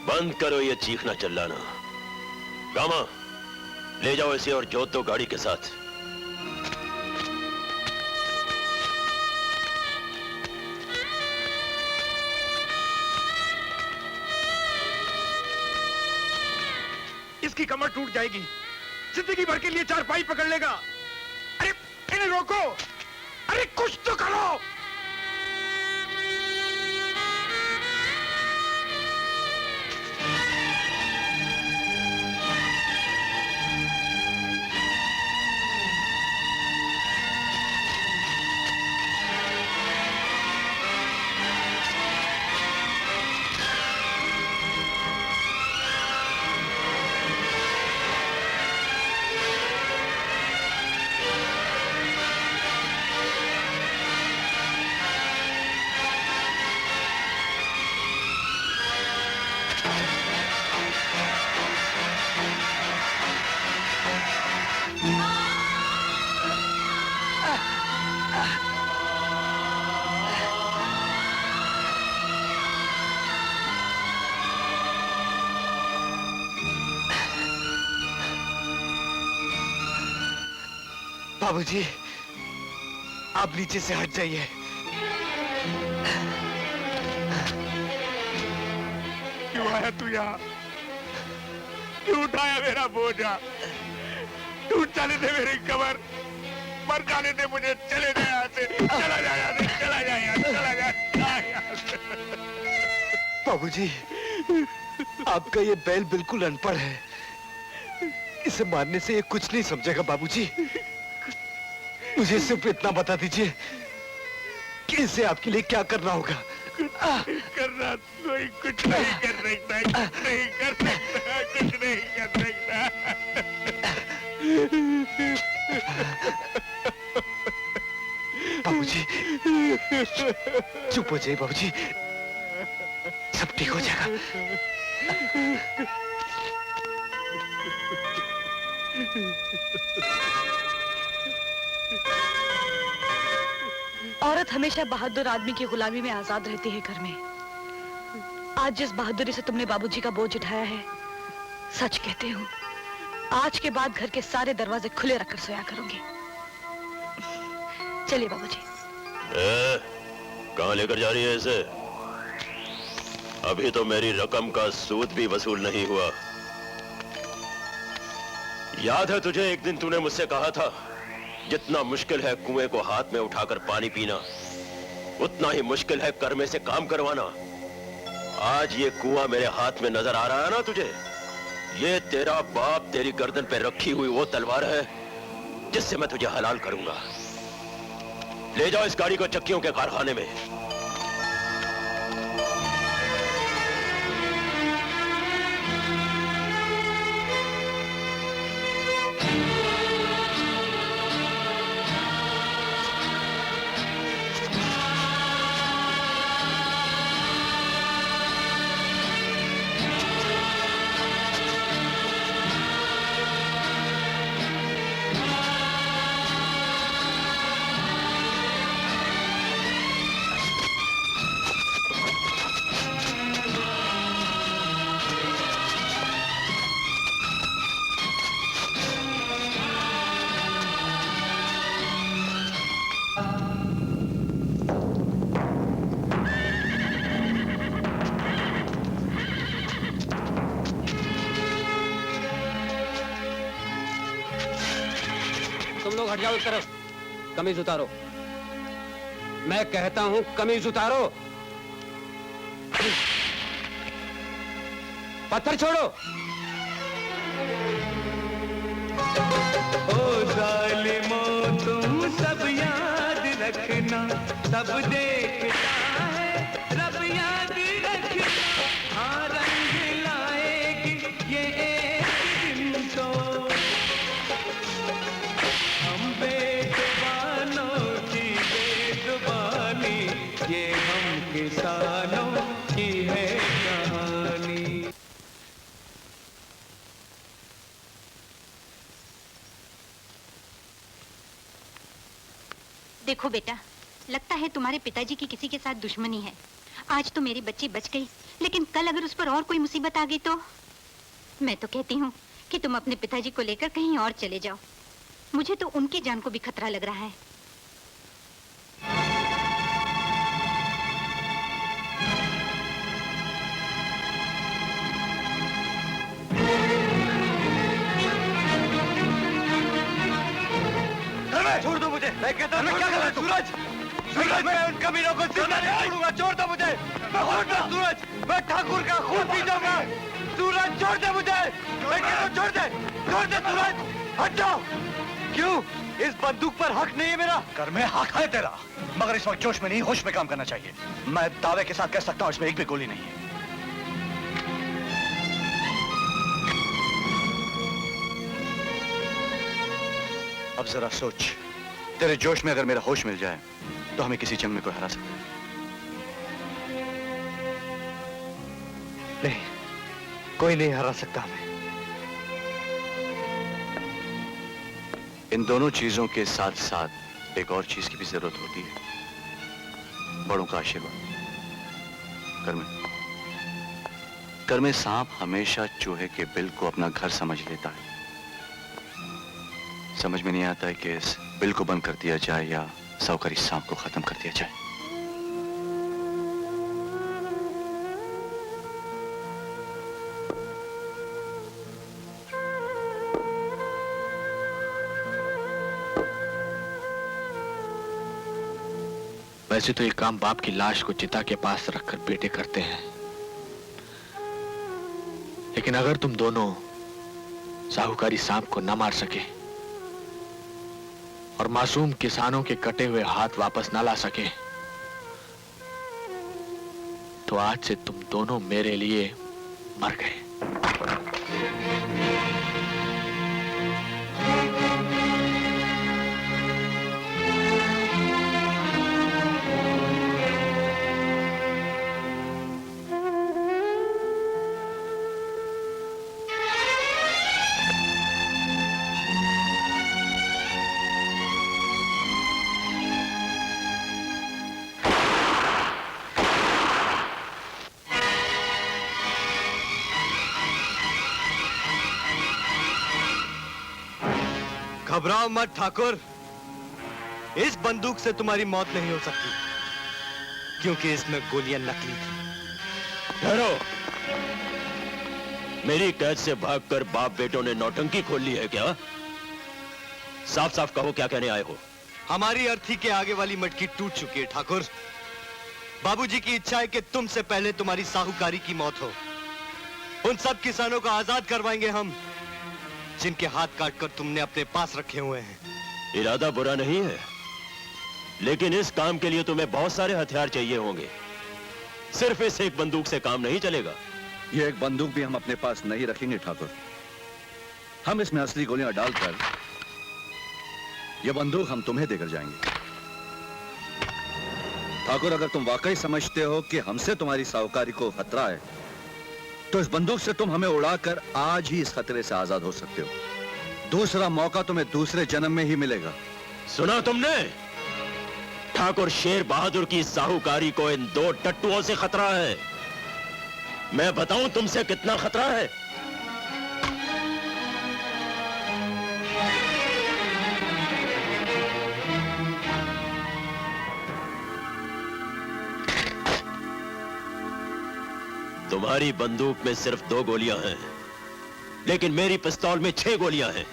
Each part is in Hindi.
बंद करो ये चीखना चिल्लाना। गामा, ले जाओ इसे और जोत दो गाड़ी के साथ। इसकी कमर टूट जाएगी, जिंदगी भर के लिए चारपाई पकड़ लेगा। अरे इन्हें रोको, अरे कुछ तो करो। बाबूजी, आप नीचे से हट जाइए। क्यों आया तू यहाँ? क्यों उठाया मेरा बोझा? टूट जाने दे मेरी कमर, मर जाने दे मुझे। चले जा यहाँ से, चला जा यहाँ से, चला जा यहाँ, चला जा। बाबूजी, आपका ये बैल बिल्कुल अनपढ़ है। इसे मारने से ये कुछ नहीं समझेगा बाबूजी। मुझे सिर्फ इतना बता दीजिए कि इसे आपके लिए क्या करना होगा। करना कोई कुछ नहीं कर सकता, कुछ नहीं कर सकता, कुछ नहीं कर सकता। बाबूजी, चुप हो जाइए बाबूजी, सब ठीक हो जाएगा। औरत हमेशा बहादुर आदमी की गुलामी में आजाद रहती है घर में। आज जिस बहादुरी से तुमने बाबूजी का बोझ उठाया है, सच कहते हो, आज के बाद घर के सारे दरवाजे खुले रखकर सोया करूंगी। चलिए बाबूजी। कहाँ लेकर जा रही है इसे? अभी तो मेरी रकम का सूद भी वसूल नहीं हुआ। याद है तुझे, एक दिन तूने मुझसे कहा था, जितना मुश्किल है कुएं को हाथ में उठाकर पानी पीना, उतना ही मुश्किल है कर्मे से काम करवाना। आज ये कुआं मेरे हाथ में नजर आ रहा है ना तुझे? ये तेरा बाप तेरी गर्दन पे रखी हुई वो तलवार है जिससे मैं तुझे हलाल करूंगा। ले जाओ इस गाड़ी को चक्कियों के कारखाने में। हट जाओ एक तरफ। कमीज उतारो, मैं कहता हूं कमीज उतारो। पत्थर छोड़ो। ओ जालिमों तुम सब याद रखना, सब देखता है रब याद रखना। हाँ रंग लाएगी ये एक दिन तो, हम बेजुबानों की बेजुबानी, ये हम किसानों की है कहानी। देखो बेटा, लगता है तुम्हारे पिताजी की किसी के साथ दुश्मनी है। आज तो मेरी बच्ची बच गई, लेकिन कल अगर उस पर और कोई मुसीबत आ गई तो? मैं तो कहती हूँ कि तुम अपने पिताजी को लेकर कहीं और चले जाओ। मुझे तो उनकी जान को भी खतरा लग रहा है। छोड़ दो मुझे। मैं कहता हूँ क्या कर रहा है सूरज? सूरज, मैं उन कमीनों को जिंदा नहीं छोड़ूंगा। छोड़ दो मुझे। सूरज, मैं ठाकुर का खून पी जाऊंगा। सूरज छोड़ दे मुझे। मैं कहता हूँ छोड़ दे, छोड़ दे सूरज, हट जाओ। क्यों? इस बंदूक पर हक नहीं है मेरा? कर में हक है तेरा, मगर इस वक्त जोश में नहीं होश में काम करना चाहिए। मैं दावे के साथ कह सकता हूँ इसमें एक भी गोली नहीं है। अब जरा सोच, तेरे जोश में अगर मेरा होश मिल जाए तो हमें किसी जंग में कोई हरा सकता है? नहीं, कोई नहीं हरा सकता हमें। इन दोनों चीजों के साथ साथ एक और चीज की भी जरूरत होती है, बड़ों का आशीर्वाद। कर में सांप हमेशा चूहे के बिल को अपना घर समझ लेता है। समझ में नहीं आता है कि इस बिल को बंद कर दिया जाए या साहूकारी सांप को खत्म कर दिया जाए। वैसे तो ये काम बाप की लाश को चिता के पास रखकर बेटे करते हैं, लेकिन अगर तुम दोनों साहूकारी सांप को न मार सके और मासूम किसानों के कटे हुए हाथ वापस न ला सके, तो आज से तुम दोनों मेरे लिए मर गए। घबराओ मत ठाकुर, इस बंदूक से तुम्हारी मौत नहीं हो सकती, क्योंकि इसमें गोलियां नकली थी। ठहरो, मेरी कैद से भागकर बाप बेटों ने नौटंकी खोल ली है क्या? साफ साफ कहो, क्या कहने आए हो? हमारी अर्थी के आगे वाली मटकी टूट चुकी है ठाकुर। बाबूजी की इच्छा है कि तुमसे पहले तुम्हारी साहूकारी की मौत हो। उन सब किसानों को आजाद करवाएंगे हम, जिनके हाथ काटकर तुमने अपने पास रखे हुए हैं। इरादा बुरा नहीं है, लेकिन इस काम के लिए तुम्हें बहुत सारे हथियार चाहिए होंगे। सिर्फ इस एक बंदूक से काम नहीं चलेगा। ये एक बंदूक भी हम अपने पास नहीं रखेंगे ठाकुर। हम इसमें असली गोलियां डालकर ये बंदूक हम तुम्हें देकर जाएंगे। ठाकुर, अगर तुम वाकई समझते हो कि हमसे तुम्हारी साहूकारी को खतरा है, तो इस बंदूक से तुम हमें उड़ाकर आज ही इस खतरे से आजाद हो सकते हो। दूसरा मौका तुम्हें दूसरे जन्म में ही मिलेगा। सुना तुमने? ठाकुर शेर बहादुर की साहूकारी को इन दो टट्टुओं से खतरा है। मैं बताऊं तुमसे कितना खतरा है? तुम्हारी बंदूक में सिर्फ 2 गोलियां हैं, लेकिन मेरी पिस्तौल में 6 गोलियां हैं।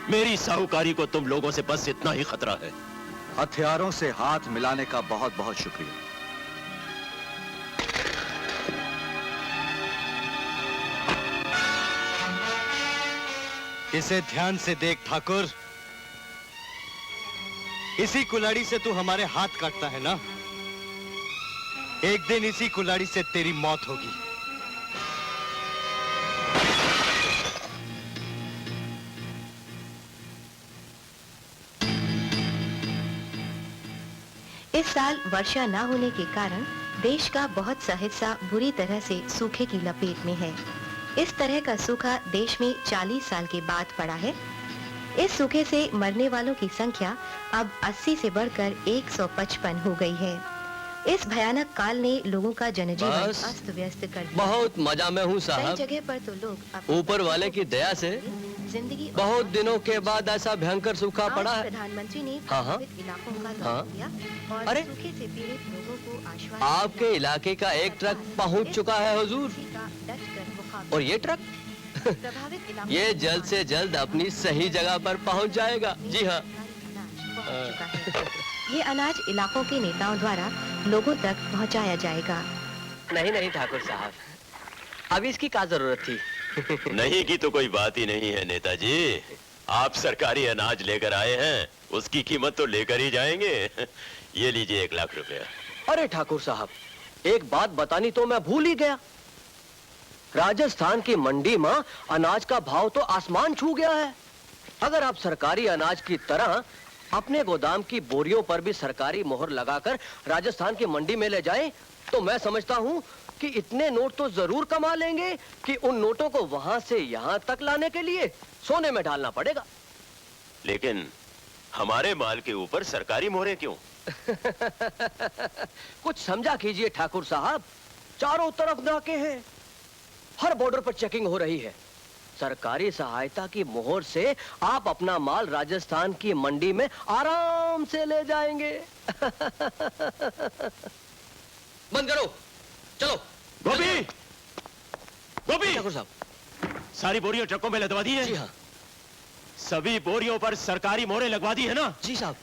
मेरी साहूकारी को तुम लोगों से बस इतना ही खतरा है। हथियारों से हाथ मिलाने का बहुत बहुत शुक्रिया। इसे ध्यान से देख ठाकुर, इसी कुल्हाड़ी से तू हमारे हाथ काटता है ना? एक दिन इसी कुल्हाड़ी से तेरी मौत होगी। इस साल वर्षा न होने के कारण देश का बहुत सा हिस्सा बुरी तरह से सूखे की लपेट में है। इस तरह का सूखा देश में 40 साल के बाद पड़ा है। इस सूखे से मरने वालों की संख्या अब 80 से बढ़कर 155 हो गई है। इस भयानक काल ने लोगों का जनजीवन बस। अस्त व्यस्त कर दिया। बहुत मजा में हूँ कई साहब। जगह पर तो लोग अपने ऊपर वाले की दया से जिंदगी और बहुत दिनों के बाद ऐसा भयंकर सूखा आज पड़ा है। प्रधानमंत्री ने हाँ, हाँ। प्रभावित इलाकों का दौरा हाँ। किया और अरे। सूखे से पीड़ित लोगों को आश्वासन आपके इलाके का एक ट्रक पहुंच चुका है हुजूर। किसी का डटकर मुकाबला और ये ट्रक प्रभावित इलाकों ये में जल्द से जल्द अपनी सही जगह पर पहुंच जाएगा। जी हाँ। अनाज पहुंच चुका है। ये अनाज इलाकों के नेताओं द्वारा लोगों तक पहुंचाया जाएगा। नहीं नहीं ठाकुर साहब, अभी इसकी क्या जरूरत थी? नहीं की तो कोई बात ही नहीं है नेताजी। आप सरकारी अनाज लेकर आए हैं, उसकी कीमत तो लेकर ही जाएंगे। ये लीजिए 1 लाख रुपया। अरे ठाकुर साहब, एक बात बतानी तो मैं भूल ही गया। राजस्थान की मंडी में अनाज का भाव तो आसमान छू गया है। अगर आप सरकारी अनाज की तरह अपने गोदाम की बोरियों पर भी सरकारी मोहर लगाकर राजस्थान की मंडी में ले जाएं, तो मैं समझता हूं कि इतने नोट तो जरूर कमा लेंगे कि उन नोटों को वहां से यहां तक लाने के लिए सोने में डालना पड़ेगा। लेकिन हमारे माल के ऊपर सरकारी मोहरें क्यों? कुछ समझा कीजिए ठाकुर साहब, चारों तरफ नाके हैं, हर बॉर्डर पर चेकिंग हो रही है। सरकारी सहायता की मोहर से आप अपना माल राजस्थान की मंडी में आराम से ले जाएंगे। बंद करो, चलो। गोभी! गोभी! ठाकुर साहब। सारी बोरियां ट्रकों में लदवा दी है? जी हाँ। सभी बोरियों पर सरकारी मोहरें लगवा दी है ना? जी साहब।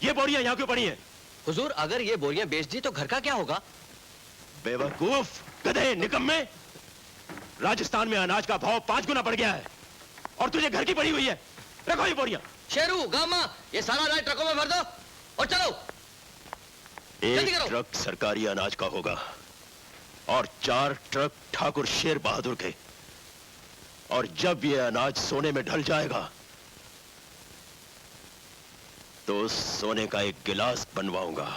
ये बोरियां यहाँ क्यों पड़ी हैं? हुजूर, अगर ये बोरियां बेच दी तो घर का क्या होगा? बेवकूफ, गधे, निकम्मे! राजस्थान में अनाज का भाव 5 गुना बढ़ गया है और तुझे घर की पड़ी हुई है। रखो ये बोरियां। शेरू, गामा, ये सारा अनाज ट्रकों में भर दो और चलो। जल्दी एक करो। ट्रक सरकारी अनाज का होगा और 4 ट्रक ठाकुर शेर बहादुर के। और जब ये अनाज सोने में ढल जाएगा तो उस सोने का एक गिलास बनवाऊंगा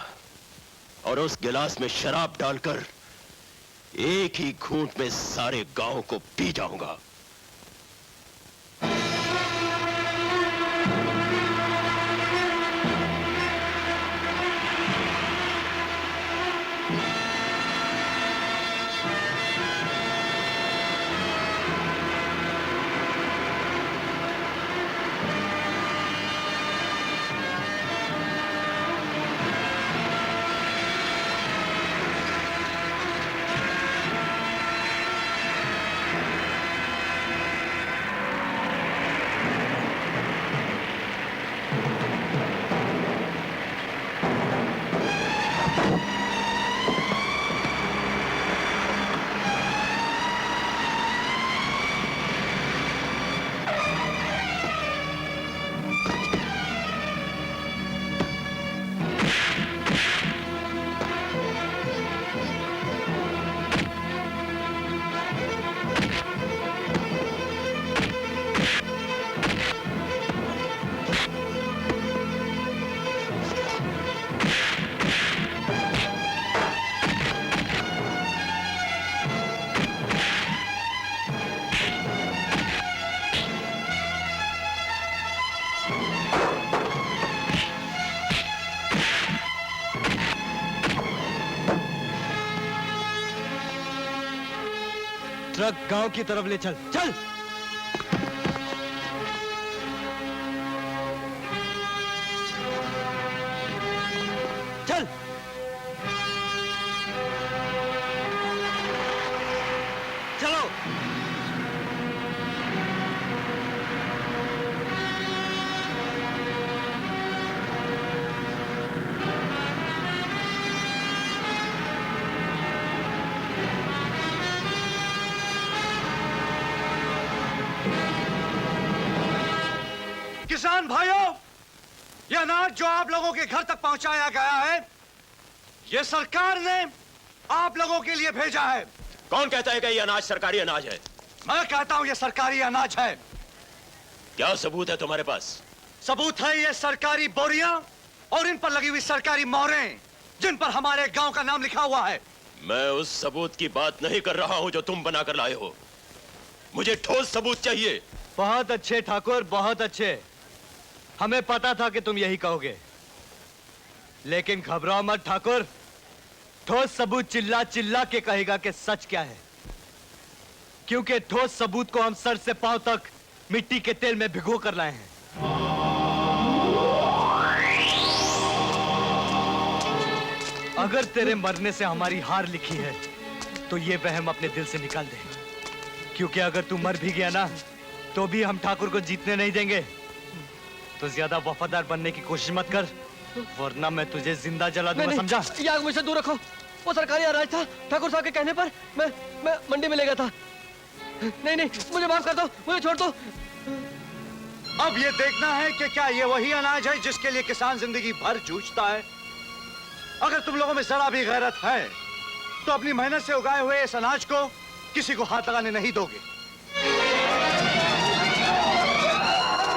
और उस गिलास में शराब डालकर एक ही घूंट में सारे गांव को पी जाऊंगा। ट्रक गांव की तरफ ले चल। चल। चल। चलो। किसान भाइयों, यह अनाज जो आप लोगों के घर तक पहुंचाया गया है, यह सरकार ने आप लोगों के लिए भेजा है। कौन कहता है कि ये अनाज सरकारी अनाज है? मैं कहता हूं यह सरकारी अनाज है। क्या सबूत है तुम्हारे पास? सबूत है ये सरकारी बोरियां और इन पर लगी हुई सरकारी मोहरें, जिन पर हमारे गांव का नाम लिखा हुआ है। मैं उस सबूत की बात नहीं कर रहा हूं जो तुम बनाकर लाए हो। मुझे ठोस सबूत चाहिए। बहुत अच्छे ठाकुर, बहुत अच्छे। हमें पता था कि तुम यही कहोगे। लेकिन घबराओ मत ठाकुर, ठोस सबूत चिल्ला चिल्ला के कहेगा कि सच क्या है, क्योंकि ठोस सबूत को हम सर से पांव तक मिट्टी के तेल में भिगो कर लाए हैं। अगर तेरे मरने से हमारी हार लिखी है तो ये वहम अपने दिल से निकाल दे, क्योंकि अगर तू मर भी गया ना तो भी हम ठाकुर को जीतने नहीं देंगे। तो ज्यादा वफादार बनने की कोशिश मत कर, वरना मैं तुझे जिंदा जला दूंगा, समझा? ये आग मुझसे दूर रखो। वो सरकारी अनाज था, ठाकुर साहब के कहने पर मैं मंडी में ले गया था। नहीं नहीं, मुझे माफ कर दो, मुझे छोड़ दो। अब ये देखना है कि क्या ये वही अनाज है जिसके लिए किसान जिंदगी भर जूझता है। अगर तुम लोगों में जरा भी गैरत है तो अपनी मेहनत से उगाए हुए इस अनाज को किसी को हाथ लगाने नहीं दोगे।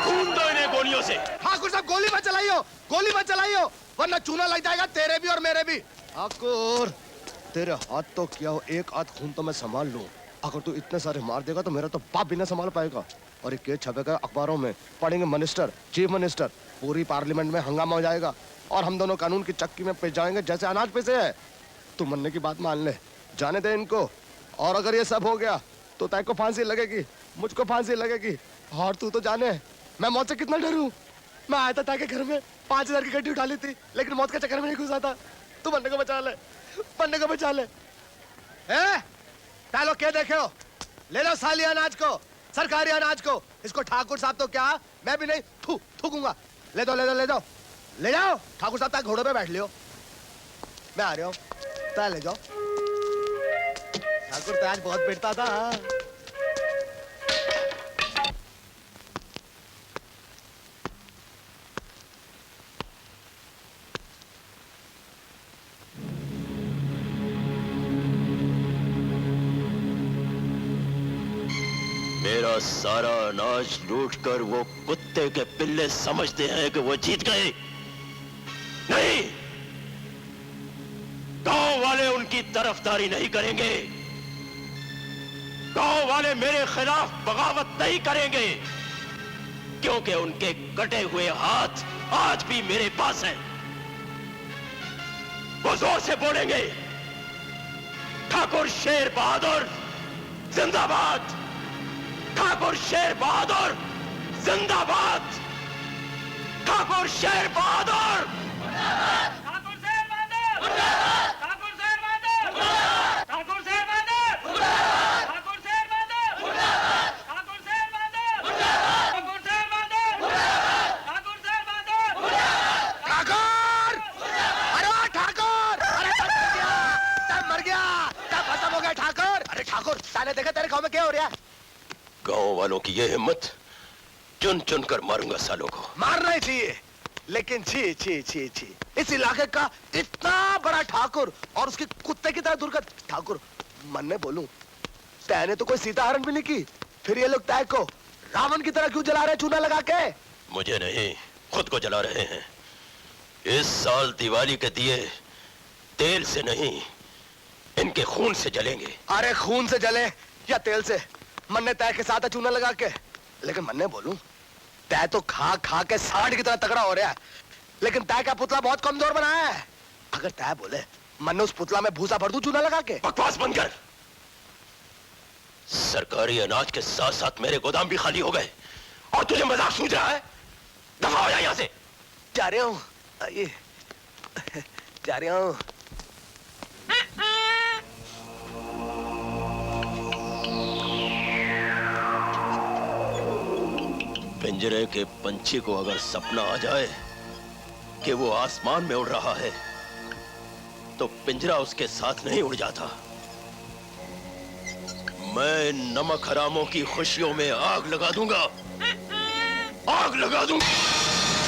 खून दो इन्हें गोलियों से। ठाकुर साहब गोली मत चलाइयो, गोली मत चलाइयो, वरना चूना लग जाएगा तेरे भी और मेरे भी। ठाकुर तेरे हाथ तो क्या हो, एक हाथ खून तो मैं संभाल लूं, अगर तू इतने सारे मार देगा तो मेरा तो बाप भी ना संभाल पाएगा। और एक केस छपेगा अखबारों में, पढ़ेंगे मिनिस्टर, चीफ मिनिस्टर, पूरी पार्लियामेंट में हंगामा हो जाएगा और हम दोनों कानून की चक्की में पिस जाएंगे जैसे अनाज पिसे है। तू मरने की बात मान ले, जाने दे इनको। और अगर ये सब हो गया तो तय को फांसी लगेगी, मुझको फांसी लगेगी। और तू तो जाने मैं मौत से कितना डरूं। मैं आया था ताकि घर में 5000 की गड्डी उठा ली थी, लेकिन मौत के चक्कर में नहीं घुसा था। तू मरने को बचा ले, मरने को बचा ले। तालो क्या देखे हो, ले लो साली अनाज को, सरकारी अनाज को। इसको ठाकुर साहब तो क्या, मैं भी नहीं थूकूंगा। ले दो ले दो ले दो, ले जाओ। ठाकुर साहब तक घोड़े पे बैठ लियो, मैं आ रहा हूँ, तय ले जाओ। ठाकुर तो आज बहुत पिटता था। मेरा सारा अनाज लूटकर वो कुत्ते के पिल्ले समझते हैं कि वो जीत गए। नहीं, गांव वाले उनकी तरफदारी नहीं करेंगे, गांव वाले मेरे खिलाफ बगावत नहीं करेंगे, क्योंकि उनके कटे हुए हाथ आज भी मेरे पास हैं। वो जोर से बोलेंगे, ठाकुर शेर बहादुर जिंदाबाद, ठाकुर शेर बहादुर जिंदाबाद, ठाकुर शेर बहादुर, ठाकुर शेर बहादुर, ठाकुर शेर बहादुर, ठाकुर शेर बहादुर, ठाकुर शेर बहादुर, ठाकुर शेर बहादुर, ठाकुर शेर बहादुर, ठाकुर शेर बहादुर। ठाकुर, अरे ठाकुर, अरे तब मर गया, तब खत्म हो गया ठाकुर। अरे ठाकुर, ताने देखा तेरे गांव में क्या हो रहा है? गांव वालों की ये हिम्मत, चुन चुन कर मारूंगा सालों को। मारना ही चाहिए, लेकिन छी छी छी छी, इस इलाके का इतना बड़ा ठाकुर और उसकी कुत्ते की तरह दुर्गत ठाकुर। मन में बोलूं, तैने तो कोई सीता हरण भी नहीं की, फिर ये लोग तय को रावण की तरह क्यों जला रहे चूना लगा के? मुझे नहीं, खुद को जला रहे हैं। इस साल दिवाली के दिए तेल से नहीं, इनके खून से जलेंगे। अरे खून से जले या तेल से, मन्ने तय के साथ चूना लगा के। लेकिन मन्ने बोलूं, तय तो खा खा के सांड की तरह तगड़ा हो रहा है, लेकिन तय का पुतला बहुत कमजोर बनाया है। अगर तय बोले मन्ने उस पुतला में भूसा भर दूं चूना लगा के। बकवास बंद कर। सरकारी अनाज के साथ साथ मेरे गोदाम भी खाली हो गए और तुझे मजाक सूझ रहा है? दफा हो जा यहां से। जा रहा हूं, आइए, जा रहा हूं। पिंजरे के पंछी को अगर सपना आ जाए कि वो आसमान में उड़ रहा है, तो पिंजरा उसके साथ नहीं उड़ जाता। मैं नमक हरामों की खुशियों में आग लगा दूंगा, आग लगा दूंगा।